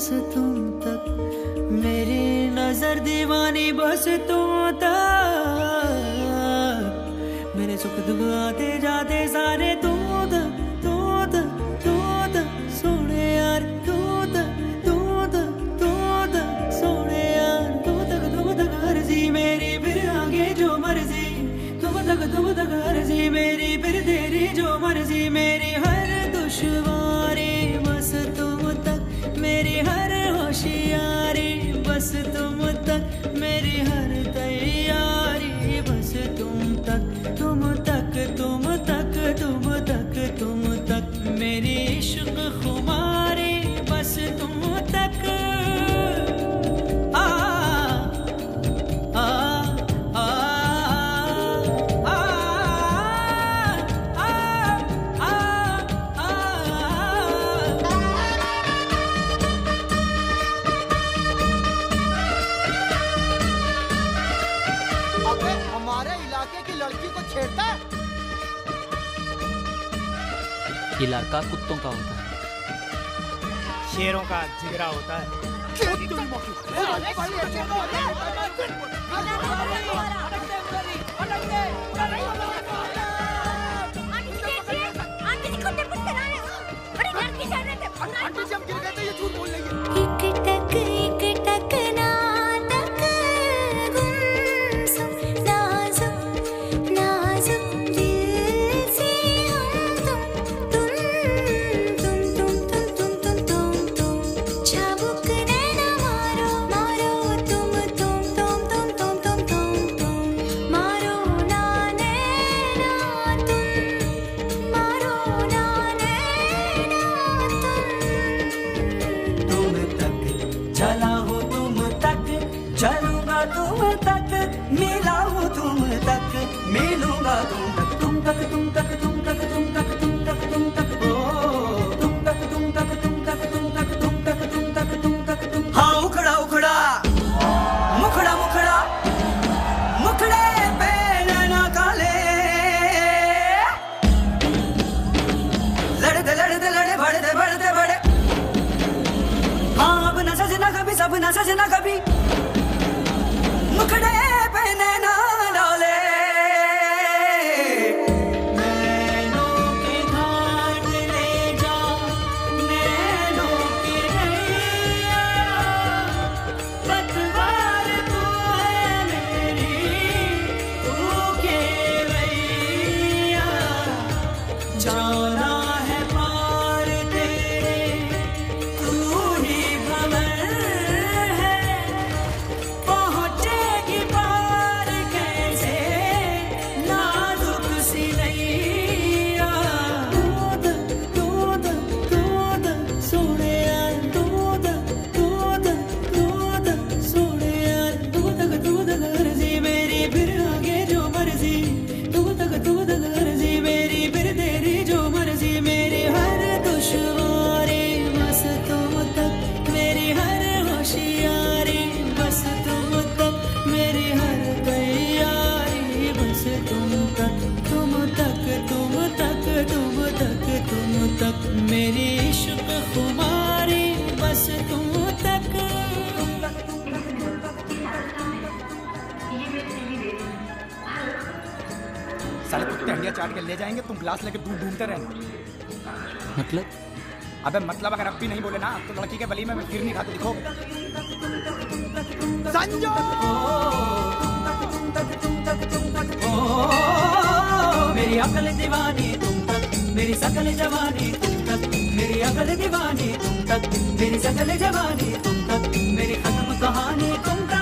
बस तुम तक, मेरी नजर दीवानी बस तुम तक, मेरे सुख दुख आते जाते सारे तू तक, तू तक, तू तक सोने यार, तू तक, तू तक, तू तक सोने यार, तू तक अर्जी मेरी, फिर आगे जो मर्जी, तुम तक अर्जी मेरी, फिर तेरी जो मर्जी, मेरी हर दुश्वारी बस तुम तक, मेरी हर होशियारी बस तुम तक, मेरी हर तैयारी बस तुम तक, तुम तक, तुम तक, तुम तक, तुम तक, मेरी इश्क खुमारी बस तुम तक। इलाका कुत्तों का होता है, शेरों का जिगरा होता है। चलूंगा तुम तक, मिला हूँ तुम तक, मिलूंगा तुम तक, तुम तक, तुम तक, तुम तक, तुम तक, तुम तक, तुम तक, ओ तुम तक, तुम तक, तुम तक, तुम तक, तुम तक, तुम तक, तुम तक, तुम। हाँ उखड़ा उखड़ा मुखड़ा मुखड़ा मुखड़े पे नैना काले, लड़ते लड़ते लड़े बढ़ते बढ़ते बढ़े, हाँ अब न सजना कभी, सब न सजना कभी, मुखड़े पे नैना डाले, नैनों के घाट ले जा, नैनों की नैया, पतवार तू है मेरी, तू केवैया, जाना है पार तेरे, तू ही भंवर है, पहुंचेगी पार कैसे नाजुक सी नैया, दूध दूध दूध सोने यार, दूध दूध दूध सोने यार, दूध अर्जी मेरी, फिर आगे जो मर्जी, दूध अर्जी मेरी, फिर तेरी जो मर्जी, मेरी हर दुश्वारी बस तुम तक, मेरी हर होशियारी बस तुम तक, मेरी हर तैयारी बस तुम तक, तुम तक, तुम तक, तुम तक, तुम तक, मेरी इश्क खुमारी बस तुम तक। साले कुत्ते हंडिया चाट के ले जाएंगे, तुम गिलास लेके दूर ढूंढते रहना। मतलब अबे मतलब अगर अब भी नहीं बोले ना तो लड़की के बली में मैं गिर नहीं खाते दिखोगे। संजो मेरी अकल दीवानी तुम तक, मेरी सकल जवानी तुम तक, मेरी अकल दीवानी तुम तक, मेरी सकल जवानी तुम तक, मेरी खत्म कहानी तुम तक।